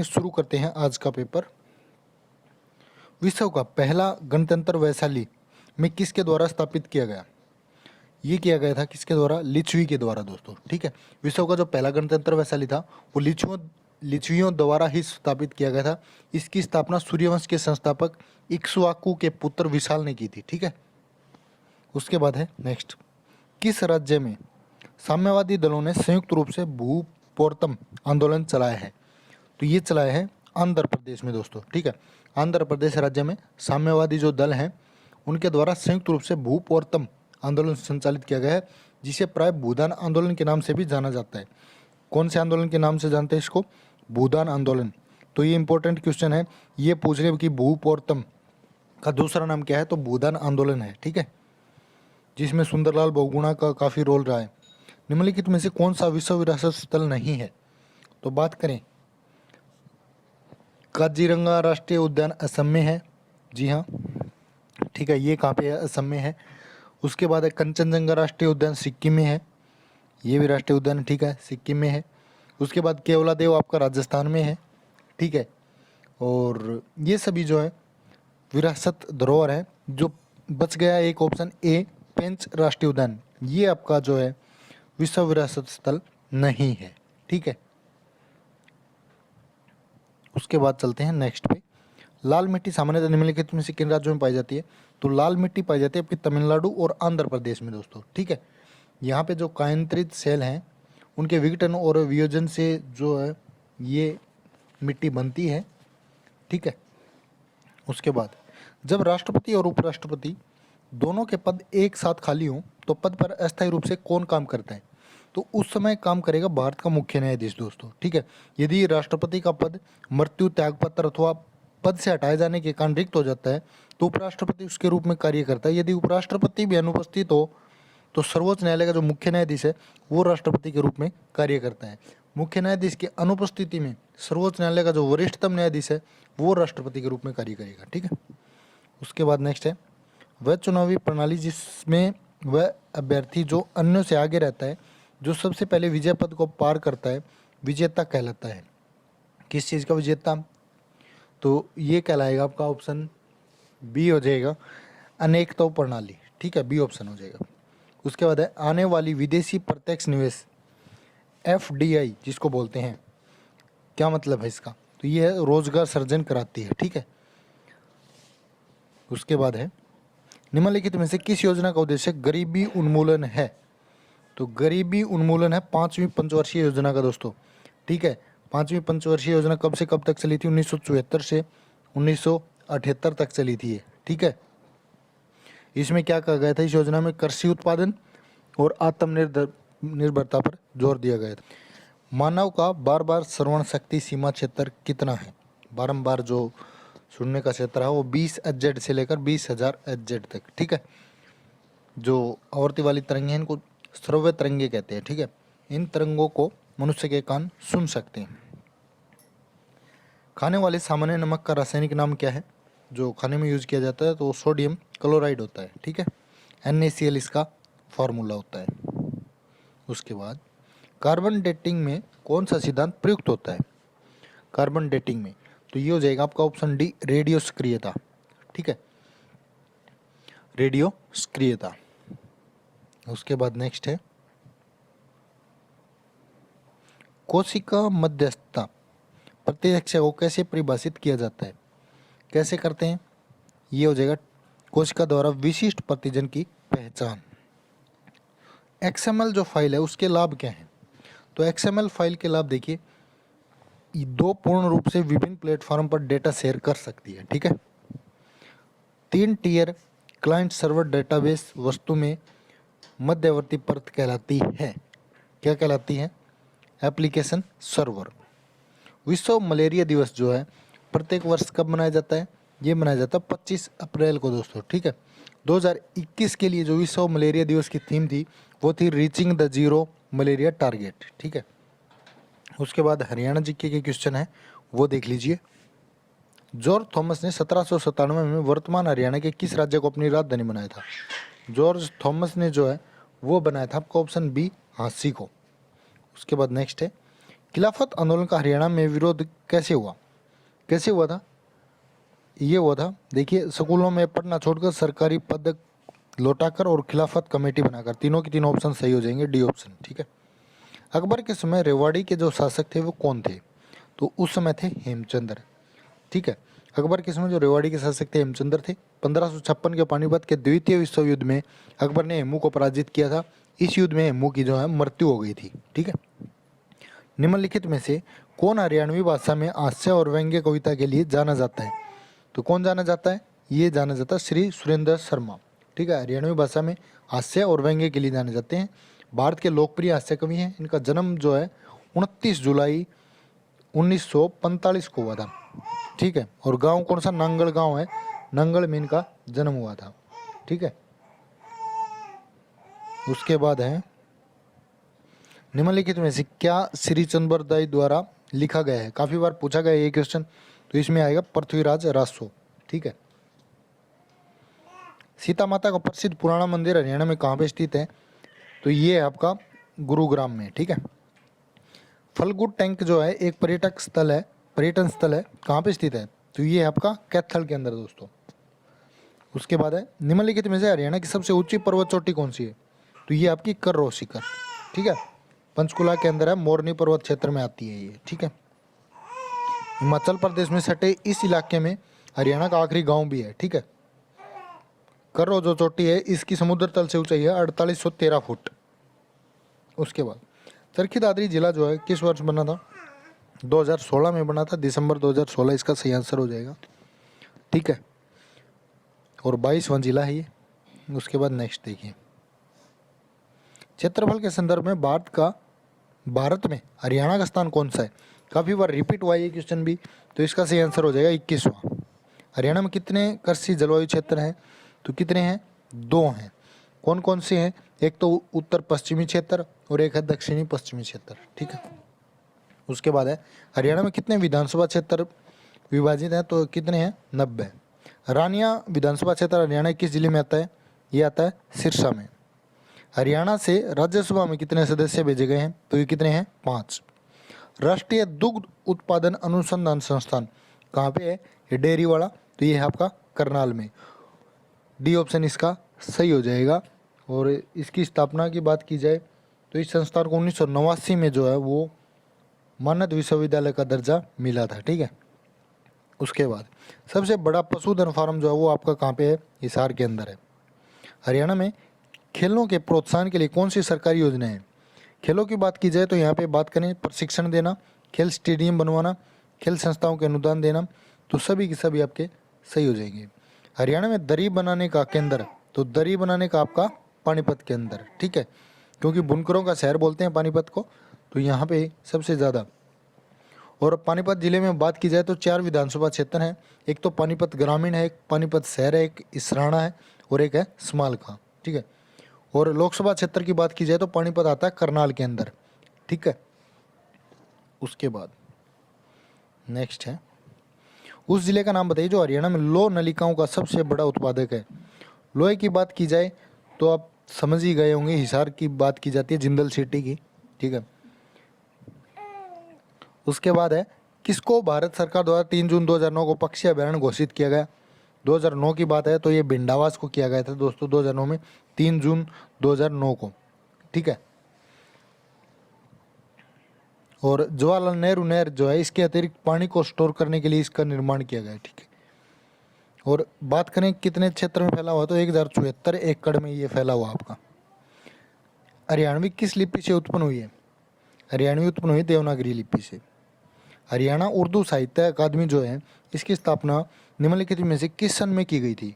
शुरू करते हैं आज का पेपर। विश्व का पहला गणतंत्र वैशाली में किसके द्वारा स्थापित किया गया? ये किया गया था किसके द्वारा? लिच्छवी के द्वारा दोस्तों। ठीक है, विश्व का जो पहला गणतंत्र वैशाली था वो लिच्छवियों द्वारा ही स्थापित किया गया था। इसकी स्थापना सूर्यवंश के संस्थापक इक्ष्वाकु के पुत्र विशाल ने की थी। ठीक है, उसके बाद है नेक्स्ट, किस राज्य में साम्यवादी दलों ने संयुक्त रूप से भूपोर्तम आंदोलन चलाया है? तो ये चलाया है आंध्र प्रदेश में दोस्तों। ठीक है, आंध्र प्रदेश राज्य में साम्यवादी जो दल हैं उनके द्वारा संयुक्त रूप से भूपोर्तम आंदोलन संचालित किया गया है, जिसे प्राय भूदान आंदोलन के नाम से भी जाना जाता है। कौन से आंदोलन के नाम से जानते हैं इसको? भूदान आंदोलन। तो ये इंपॉर्टेंट क्वेश्चन है, ये पूछ रहे कि भूपोर्तम का दूसरा नाम क्या है? तो भूदान आंदोलन है। ठीक है, जिसमें सुंदरलाल बहुगुणा का काफ़ी रोल रहा है। निम्नलिखित में से कौन सा विश्व विरासत स्थल नहीं है? तो बात करें, काजीरंगा राष्ट्रीय उद्यान असम में है। जी हाँ, ठीक है, ये कहाँ पे है? असम में है। उसके बाद है कंचनजंगा राष्ट्रीय उद्यान सिक्किम में है, ये भी राष्ट्रीय उद्यान ठीक है सिक्किम में है। उसके बाद केवलादेव आपका राजस्थान में है। ठीक है, और ये सभी जो है विरासत धरोहर है। जो बच गया एक ऑप्शन ए, पेंच राष्ट्रीय उद्यान, ये आपका जो है विश्व विरासत स्थल नहीं है। ठीक है, उसके बाद चलते हैं नेक्स्ट पे। लाल मिट्टी सामान्यतः निम्नलिखित में से किन राज्यों में पाई जाती है? तो लाल मिट्टी पाई जाती है आपकी तमिलनाडु और आंध्र प्रदेश में दोस्तों। ठीक है, यहाँ पे जो कायंत्रित सेल हैं उनके विघटन और वियोजन से जो है ये मिट्टी बनती है। ठीक है, उसके बाद जब राष्ट्रपति और उपराष्ट्रपति दोनों के पद एक साथ खाली हों तो पद पर अस्थायी रूप से कौन काम करता है? तो उस समय काम करेगा भारत का मुख्य न्यायाधीश दोस्तों। ठीक है, यदि राष्ट्रपति का पद मृत्यु, त्यागपत्र अथवा पद से हटाए जाने के कारण रिक्त हो जाता है तो उपराष्ट्रपति उसके रूप में कार्य करता है। यदि उपराष्ट्रपति भी अनुपस्थित हो तो सर्वोच्च न्यायालय का जो मुख्य न्यायाधीश है वो राष्ट्रपति के रूप में कार्य करता है। मुख्य न्यायाधीश की अनुपस्थिति में सर्वोच्च न्यायालय का जो वरिष्ठतम न्यायाधीश है वो राष्ट्रपति के रूप में कार्य करेगा। ठीक है, उसके बाद नेक्स्ट है, वह चुनावी प्रणाली जिसमें वह अभ्यर्थी जो अन्यों से आगे रहता है, जो सबसे पहले विजय पद को पार करता है, विजेता कहलाता है। किस चीज़ का विजेता? तो ये कहलाएगा आपका ऑप्शन बी हो जाएगा, अनेकता प्रणाली। ठीक है, बी ऑप्शन हो जाएगा। उसके बाद है आने वाली विदेशी प्रत्यक्ष निवेश, एफडीआई जिसको बोलते हैं, क्या मतलब है इसका? तो ये है रोजगार सृजन कराती है। ठीक है, उसके बाद है निम्नलिखित में से किस योजना का उद्देश्य गरीबी उन्मूलन है? तो गरीबी उन्मूलन है 5वीं पंचवर्षीय योजना का दोस्तों। ठीक है, 5वीं पंचवर्षीय योजना कब से कब तक चली थी? 1974 से 1978 तक चली थी। ठीक है, इसमें क्या कहा गया था? इस योजना में कृषि उत्पादन और आत्मनिर्भरता पर जोर दिया गया था। मानव का बार बार श्रवण शक्ति सीमा क्षेत्र कितना है? बारंबार जो सुनने का क्षेत्र है वो 20 HZ से लेकर 20,000 HZ तक। ठीक है, जो आवर्ती वाली तरंगे हैं इनको श्रव्य तरंगे कहते हैं। ठीक है, इन तरंगों को मनुष्य के कान सुन सकते हैं। खाने वाले सामान्य नमक का रासायनिक नाम क्या है? जो खाने में यूज किया जाता है तो सोडियम क्लोराइड होता है। ठीक है, NaCl इसका फॉर्मूला होता है। उसके बाद कार्बन डेटिंग में कौन सा सिद्धांत प्रयुक्त होता है? कार्बन डेटिंग में तो ये हो जाएगा आपका ऑप्शन डी, रेडियो सक्रियता। ठीक है, रेडियो सक्रियता। उसके बाद नेक्स्ट है कोशिका मध्यस्थता प्रत्यक्ष को कैसे परिभाषित किया जाता है? कैसे करते हैं? ये हो जाएगा कोशिका द्वारा विशिष्ट प्रतिजन की पहचान। XML जो फाइल है उसके लाभ क्या हैं? तो XML फाइल के लाभ देखिए, दो पूर्ण रूप से विभिन्न प्लेटफॉर्म पर डेटा शेयर कर सकती है। ठीक है, 3 टियर क्लाइंट सर्वर डेटाबेस वस्तु में मध्यवर्ती परत कहलाती है। क्या कहलाती है? Application server. विश्व मलेरिया दिवस जो है प्रत्येक वर्ष कब मनाया जाता है? ये मनाया जाता है 25 अप्रैल को दोस्तों। ठीक है, 2021 के लिए जो विश्व मलेरिया दिवस की थीम थी वो थी reaching the zero malaria target. ठीक है, उसके बाद हरियाणा जीके के क्वेश्चन है वो देख लीजिए। जॉर्ज थॉमस ने 1797 में वर्तमान हरियाणा के किस राज्य को अपनी राजधानी बनाया था? जॉर्ज थॉमस ने जो है वो बनाया था आपका ऑप्शन बी, झांसी को। उसके बाद नेक्स्ट है खिलाफत आंदोलन का हरियाणा में विरोध कैसे हुआ? कैसे हुआ था? ये हुआ था, देखिए, स्कूलों में पढ़ना छोड़कर सरकारी पद लौटाकर और खिलाफत कमेटी बनाकर। तीनों के तीनों ऑप्शन सही हो जाएंगे, डी ऑप्शन, ठीक है। अकबर के समय रेवाड़ी के जो शासक थे वो कौन थे? तो उस समय थे हेमचंद्र, ठीक है। अकबर के समय जो रेवाड़ी के शासक थे हेमचंद्र थे। 1556 के पानीपत के द्वितीय विश्व युद्ध में अकबर ने हेमू को पराजित किया था। इस युद्ध में हेमू की जो है मृत्यु हो गई थी, ठीक है। निम्नलिखित में से कौन हरियाणवी भाषा में हास्य और व्यंग्य कविता के लिए जाना जाता है? तो कौन जाना जाता है? ये जाना जाता है श्री सुरेंद्र शर्मा, ठीक है। हरियाणवी भाषा में हास्य और व्यंग्य के लिए जाने जाते हैं। भारत के लोकप्रिय हास्य कवि हैं। इनका जन्म जो है 29 जुलाई 1945 को हुआ था, ठीक है। और गांव कौन सा? नांगल गांव है, नांगल में इनका जन्म हुआ था, ठीक है। उसके बाद है, निम्नलिखित में से क्या श्री चंद्रबरदाई द्वारा लिखा गया है? काफी बार पूछा गया ये क्वेश्चन, तो इसमें आएगा पृथ्वीराज रासो, ठीक है। सीता माता का प्रसिद्ध पुराना मंदिर हरियाणा में कहाँ पे स्थित है? तो ये है आपका गुरुग्राम में, ठीक है। फलगुड टैंक जो है एक पर्यटन स्थल है, कहाँ पे स्थित है? तो ये है आपका कैथल के अंदर दोस्तों। उसके बाद है, निम्नलिखित में से हरियाणा की सबसे ऊंची पर्वत चोटी कौन सी है? तो ये आपकी कर्रो शिखर, ठीक है। पंचकुला के अंदर है, मोरनी पर्वत क्षेत्र में आती है ये, ठीक है। हिमाचल प्रदेश में सटे इस इलाके में हरियाणा का आखिरी गांव भी है, ठीक है। कर्रो जो चोटी है इसकी समुद्र तल से ऊंचाई है 4813 फुट। उसके बाद चरखी दादरी जिला जो है किस वर्ष बना था? 2016 में बना था, दिसंबर 2016 इसका सही आंसर हो जाएगा, ठीक है। और 22वां जिला है ये। उसके बाद नेक्स्ट देखिए, क्षेत्रफल के संदर्भ में भारत में हरियाणा का स्थान कौन सा है? काफी बार रिपीट हुआ ये क्वेश्चन भी, तो इसका सही आंसर हो जाएगा 21वां। हरियाणा में कितने कृषि जलवायु क्षेत्र हैं? तो कितने हैं? 2 हैं। कौन कौन से हैं? एक तो उत्तर पश्चिमी क्षेत्र और एक है दक्षिणी पश्चिमी क्षेत्र, ठीक है। उसके बाद है, हरियाणा में कितने विधानसभा क्षेत्र विभाजित हैं? तो कितने हैं? 90। रानिया विधानसभा क्षेत्र हरियाणा किस जिले में आता है? ये आता है सिरसा में। हरियाणा से राज्यसभा में कितने सदस्य भेजे गए हैं? तो ये कितने हैं? 5। राष्ट्रीय दुग्ध उत्पादन अनुसंधान संस्थान कहाँ पे है? ये डेयरी वाला, तो ये है आपका करनाल में। डी ऑप्शन इसका सही हो जाएगा। और इसकी स्थापना की बात की जाए तो इस संस्थान को 1989 में जो है वो मानद विश्वविद्यालय का दर्जा मिला था, ठीक है। उसके बाद सबसे बड़ा पशुधन फार्म जो है वो आपका कहाँ पे है? हिसार के अंदर है। हरियाणा में खेलों के प्रोत्साहन के लिए कौन सी सरकारी योजना है? खेलों की बात की जाए तो यहाँ पे बात करें प्रशिक्षण देना, खेल स्टेडियम बनवाना, खेल संस्थाओं के अनुदान देना, तो सभी के सभी आपके सही हो जाएंगे। हरियाणा में दरी बनाने का केंद्र, तो दरी बनाने का आपका पानीपत के अंदर, ठीक है, क्योंकि बुनकरों का शहर बोलते हैं पानीपत को, तो यहाँ पे सबसे ज़्यादा। और पानीपत जिले में बात की जाए तो 4 विधानसभा क्षेत्र हैं। एक तो पानीपत ग्रामीण है, एक पानीपत शहर है, एक इसराना है और एक है स्मालखा, ठीक है। और लोकसभा क्षेत्र की बात की जाए तो पानीपत आता है करनाल के अंदर, ठीक है। उसके बाद नेक्स्ट है, उस जिले का नाम बताइए जो हरियाणा में लौह नलिकाओं का सबसे बड़ा उत्पादक है। लोहे की बात की जाए तो आप समझ ही गए होंगे, हिसार की बात की जाती है, जिंदल सिटी की, ठीक है। उसके बाद है, किसको भारत सरकार द्वारा 3 जून 2009 को पक्षी अभयारण्य घोषित किया गया? 2009 की बात है तो ये भिंडावास को किया गया था दोस्तों 2009 में, 3 जून 2009 को, ठीक है। और जवाहरलाल नेहरू नहर जो है इसके अतिरिक्त पानी को स्टोर करने के लिए इसका निर्माण किया गया है, ठीक है। और बात करें कितने क्षेत्र में फैला हुआ, तो 1074 एकड़ में ये फैला हुआ आपका। हरियाणवी किस लिपि से उत्पन्न हुई है? हरियाणवी उत्पन्न हुई देवनागरी लिपि से। हरियाणा उर्दू साहित्य अकादमी जो है इसकी स्थापना निम्नलिखित में से किस सन में की गई थी?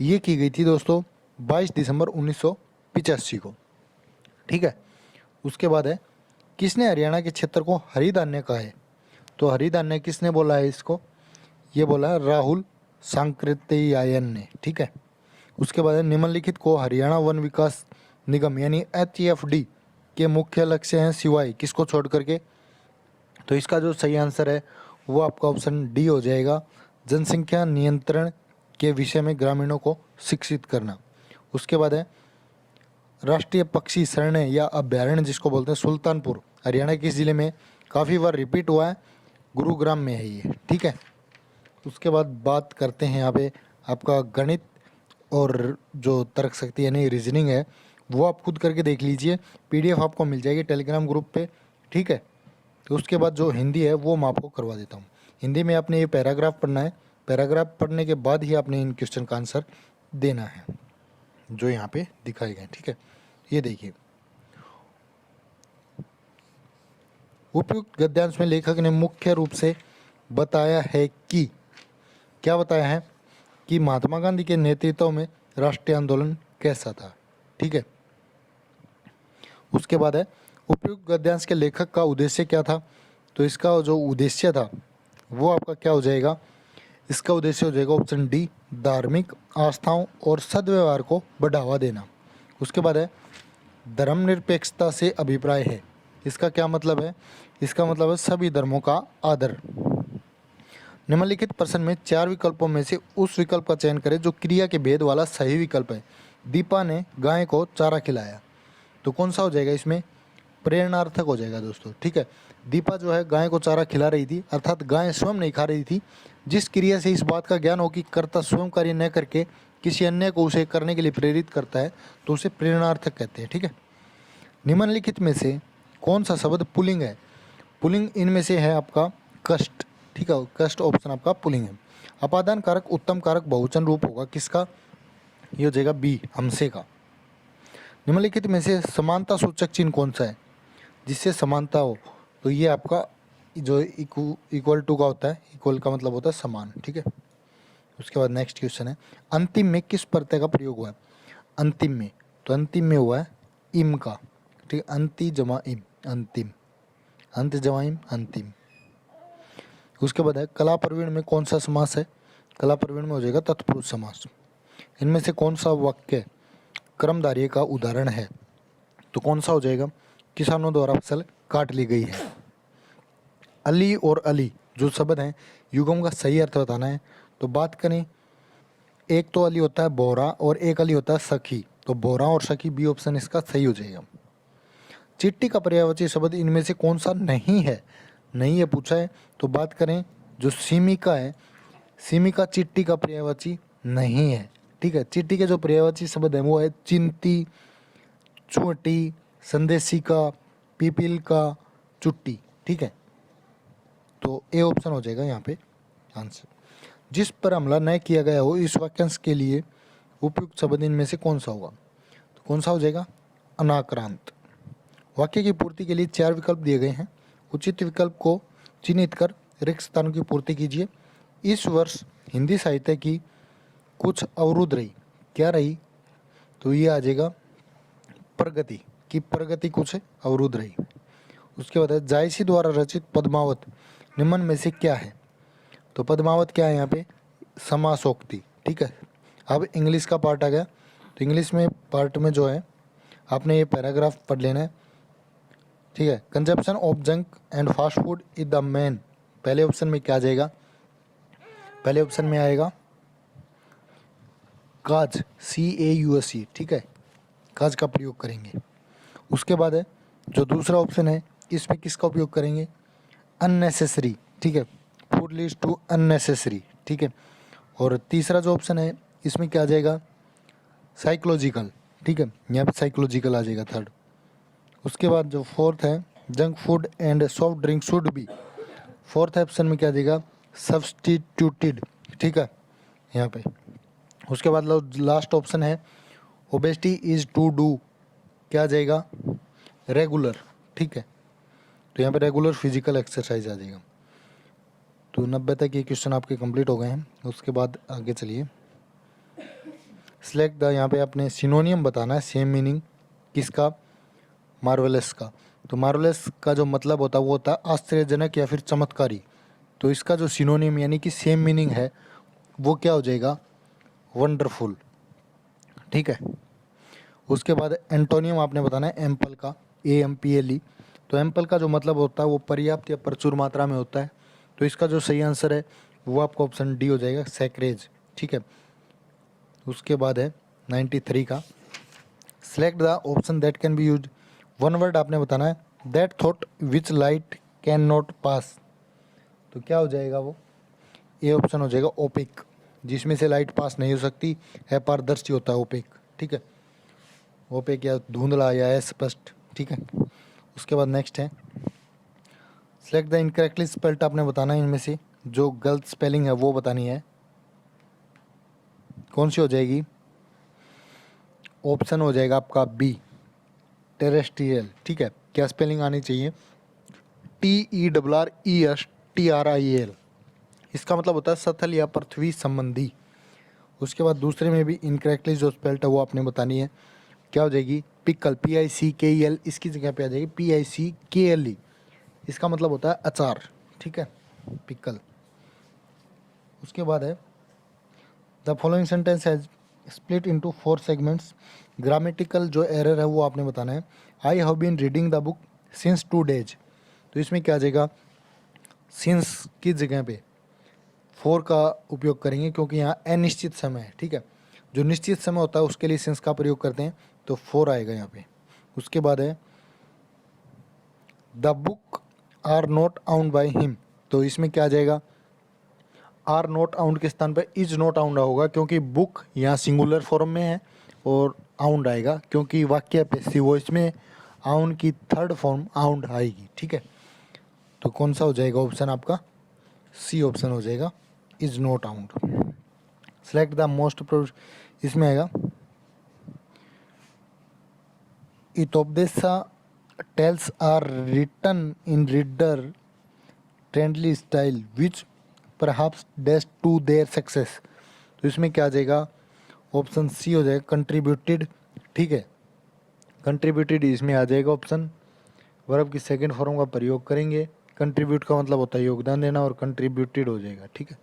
ये की गई थी दोस्तों 22 दिसंबर 1985 को, ठीक है। उसके बाद है, किसने हरियाणा के क्षेत्र को हरिधान्य कहा है? तो हरिधान्य किसने बोला है इसको? ये बोला है राहुल सांकृत्यायन ने, ठीक है। उसके बाद है, निम्नलिखित को हरियाणा वन विकास निगम यानी HFD के मुख्य लक्ष्य हैं सिवाय किसको छोड़ करके? तो इसका जो सही आंसर है वो आपका ऑप्शन डी हो जाएगा, जनसंख्या नियंत्रण के विषय में ग्रामीणों को शिक्षित करना। उसके बाद है, राष्ट्रीय पक्षी शरण या अभ्यारण्य जिसको बोलते हैं सुल्तानपुर, हरियाणा किस जिले में? काफ़ी बार रिपीट हुआ है, गुरुग्राम में है ये, ठीक है। उसके बाद बात करते हैं यहाँ पे आपका गणित और जो तर्क शक्ति यानी रीजनिंग है, वो आप खुद करके देख लीजिए, पीडीएफ आपको मिल जाएगी टेलीग्राम ग्रुप पे, ठीक है। तो उसके बाद जो हिंदी है वो मैं आपको करवा देता हूँ। हिंदी में आपने ये पैराग्राफ पढ़ना है, पैराग्राफ पढ़ने के बाद ही आपने इन क्वेश्चन का आंसर देना है जो यहाँ पे दिखाए गए, ठीक है। ये देखिए, उपयुक्त गद्यांश में लेखक ने मुख्य रूप से बताया है कि, क्या बताया है कि महात्मा गांधी के नेतृत्व में राष्ट्रीय आंदोलन कैसा था, ठीक है। उसके बाद है उपयुक्त गद्यांश के लेखक का उद्देश्य क्या था। तो इसका जो उद्देश्य था वो आपका क्या हो जाएगा, इसका उद्देश्य हो जाएगा ऑप्शन डी, धार्मिक आस्थाओं और सद्व्यवहार को बढ़ावा देना। उसके बाद है धर्मनिरपेक्षता से अभिप्राय है, इसका क्या मतलब है, इसका मतलब है सभी धर्मों का आदर। निम्नलिखित प्रश्न में 4 विकल्पों में से उस विकल्प का चयन करें जो क्रिया के भेद वाला सही विकल्प है। दीपा ने गाय को चारा खिलाया, तो कौन सा हो जाएगा इसमें, प्रेरणार्थक हो जाएगा दोस्तों, ठीक है। दीपा जो है गाय को चारा खिला रही थी, अर्थात गाय स्वयं नहीं खा रही थी। जिस क्रिया से इस बात का ज्ञान हो कि कर्ता स्वयं कार्य न करके किसी अन्य को उसे करने के लिए प्रेरित करता है, तो उसे प्रेरणार्थक कहते हैं, ठीक है। निम्नलिखित में से कौन सा शब्द पुल्लिंग है। पुल्लिंग इनमें से है आपका कष्ट, ठीक है, कष्ट ऑप्शन आपका पुल्लिंग है। अपादान कारक उत्तम कारक बहुवचन रूप होगा किसका, ये हो जाएगा बी, हमसे का। निम्नलिखित में से समानता सूचक चिन्ह कौन सा है जिससे समानता हो, तो ये आपका जो इक्वल टू का होता है, इक्वल का मतलब होता है समान, ठीक है। उसके बाद नेक्स्ट क्वेश्चन है, अंतिम में किस प्रत्यय का प्रयोग हुआ है। अंतिम में, तो अंतिम में हुआ है इम का, ठीक है, अंति जमा इम, अंतिम, अंत जमा इम, अंतिम। उसके बाद है कला प्रवीण में कौन सा समास है, कला प्रवीण में हो जाएगा तत्पुरुष समास। इनमें से कौन सा वाक्य कर्मधारय का उदाहरण है, तो कौन सा हो जाएगा, किसानों द्वारा फसल काट ली गई है। अली और अली जो शब्द हैं, युगम का सही अर्थ बताना है। तो बात करें, एक तो अली होता है बोरा और एक अली होता है सखी, तो बोरा और सखी, बी ऑप्शन इसका सही हो जाएगा। चिट्ठी का पर्यायवाची शब्द इनमें से कौन सा नहीं है, नहीं है पूछा है। तो बात करें जो सीमिका है, सीमिका चिट्ठी का पर्यायवाची नहीं है, ठीक है। चिट्ठी के जो पर्यायवाची शब्द है वो है चिंती, चोटी, संदेशिका, पीपल का, चुट्टी, ठीक है। तो ए ऑप्शन हो जाएगा यहाँ पे आंसर। जिस पर हमला न किया गया हो इस वाक्यांश के लिए उपयुक्त शब्द इनमें से कौन सा होगा, तो कौन सा हो जाएगा, अनाक्रांत। वाक्य की पूर्ति के लिए 4 विकल्प दिए गए हैं, उचित विकल्प को चिन्हित कर रिक्त स्थानों की पूर्ति कीजिए। इस वर्ष हिंदी साहित्य की कुछ अवरुद्ध रही, क्या रही, तो ये आ जाएगा प्रगति की, प्रगति कुछ अवरुद्ध रही। उसके बाद है जायसी द्वारा रचित पद्मावत निम्न में से क्या है, तो पद्मावत क्या है यहाँ पे, समासोक्ति, ठीक है। अब इंग्लिश का पार्ट आ गया, तो इंग्लिश में पार्ट में जो है आपने ये पैराग्राफ पढ़ लेना है, ठीक है। Consumption of junk and fast food is the main, पहले ऑप्शन में क्या आ जाएगा, पहले ऑप्शन में आएगा काज, CAUSE, ठीक है, काज का प्रयोग करेंगे। उसके बाद है जो दूसरा ऑप्शन है इसमें किसका उपयोग करेंगे, अननेसेसरी, ठीक है, फूड लीड्स टू अननेसेसरी, ठीक है। और तीसरा जो ऑप्शन है इसमें क्या आ जाएगा, साइकोलॉजिकल, ठीक है, यहाँ पे साइकोलॉजिकल आ जाएगा थर्ड। उसके बाद जो फोर्थ है junk food and soft drink should be, fourth option में क्या आ जाएगा, सब्सटीट्यूटेड, ठीक है यहाँ पे। उसके बाद लास्ट ऑप्शन है ओबेसिटी इज टू डू, क्या आ जाएगा, रेगुलर, ठीक है। तो यहाँ पे रेगुलर फिजिकल एक्सरसाइज आ जाएगा। तो 90 तक ये क्वेश्चन आपके कंप्लीट हो गए हैं। उसके बाद आगे चलिए, सिलेक्ट द, यहाँ पे आपने सिनोनियम बताना है, सेम मीनिंग किसका, मार्वेलस का। तो मार्वेलस का जो मतलब होता है वो होता है आश्चर्यजनक या फिर चमत्कारी। तो इसका जो सिनोनियम यानी कि सेम मीनिंग है वो क्या हो जाएगा, वंडरफुल, ठीक है। उसके बाद एंटोनियम आपने बताना है एम्पल का, AMPLE। तो एम्पल का जो मतलब होता है वो पर्याप्त या प्रचुर मात्रा में होता है। तो इसका जो सही आंसर है वो आपका ऑप्शन डी हो जाएगा, सैक्रेज, ठीक है। उसके बाद है 93 का, select the option that can be used, one word आपने बताना है, that thought which light can not pass, तो क्या हो जाएगा वो, ए ऑप्शन हो जाएगा ओपेक, जिसमें से लाइट पास नहीं हो सकती है, पारदर्शी होता है ओपेक, ठीक है, ओपेक या धुंधला या स्पष्ट, ठीक है। उसके बाद नेक्स्ट है सेलेक्ट द इनकरेक्टली स्पेल्ड, आपने बताना है इनमें से जो गलत स्पेलिंग है वो बतानी है, कौन सी हो जाएगी, ऑप्शन हो जाएगा आपका बी टेरेस्ट्रियल, ठीक है। क्या स्पेलिंग आनी चाहिए, TERRESTRIAL, इसका मतलब होता है सतल या पृथ्वी संबंधी। उसके बाद दूसरे में भी इनकरेक्टली जो स्पेल्ड है वो आपने बतानी है, क्या हो जाएगी, पिकल, PICKEL, इसकी जगह पे आ जाएगी PICKLE, इसका मतलब होता है अचार, ठीक है, पिकल। उसके बाद है the following sentence has split into 4 segments, grammatical जो एरर है वो आपने बताना है। I have been reading the book since 2 days, तो इसमें क्या आ जाएगा, सिंस की जगह पे 4 का उपयोग करेंगे क्योंकि यहाँ अनिश्चित समय है, ठीक है। जो निश्चित समय होता है उसके लिए सिंस का प्रयोग करते हैं, तो 4 आएगा यहाँ पे। उसके बाद है the book are not owned by him, तो इसमें क्या आ जाएगा, आर नॉट आउंड के स्थान पर इज नॉट आउंड होगा, क्योंकि बुक यहाँ सिंगुलर फॉर्म में है, और आउंड आएगा क्योंकि वाक्य पैसिव वॉइस में आउंड की थर्ड फॉर्म आउंड आएगी, ठीक है। तो कौन सा हो जाएगा ऑप्शन आपका, सी ऑप्शन हो जाएगा, is not around. Select the most, इसमें आएगा Hitopadesha tales are written in reader friendly style which perhaps डेस्ट टू देयर सक्सेस, तो इसमें क्या आ जाएगा, ऑप्शन सी हो जाएगा कंट्रीब्यूटेड, ठीक है, कंट्रीब्यूटेड इसमें आ जाएगा ऑप्शन। वर्ब की सेकंड फॉर्म का प्रयोग करेंगे, कंट्रीब्यूट का मतलब होता है योगदान देना, और कंट्रीब्यूटेड हो जाएगा, ठीक है।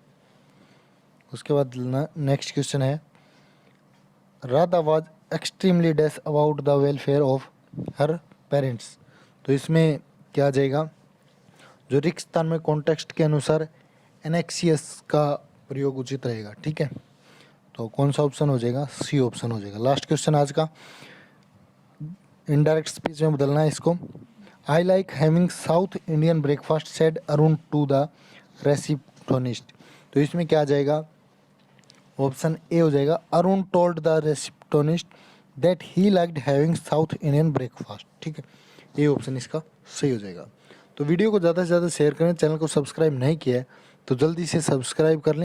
उसके बाद नेक्स्ट क्वेश्चन है राधा वाज एक्सट्रीमली डेस about the welfare of her parents, तो इसमें क्या आ जाएगा, जो रिक्त स्थान में कॉन्टेक्स्ट के अनुसार एनेक्सियस का प्रयोग उचित रहेगा, ठीक है। तो कौन सा ऑप्शन हो जाएगा, सी ऑप्शन हो जाएगा। लास्ट क्वेश्चन आज का, इनडायरेक्ट स्पीच में बदलना है इसको। I like having South Indian breakfast said Arun to the receptionist, तो इसमें क्या आ जाएगा, ऑप्शन ए हो जाएगा Arun told the receptionist that he liked having South Indian breakfast, ठीक है, ये ऑप्शन इसका सही हो जाएगा। तो वीडियो को ज़्यादा से ज़्यादा शेयर करें, चैनल को सब्सक्राइब नहीं किया है तो जल्दी से सब्सक्राइब कर लें।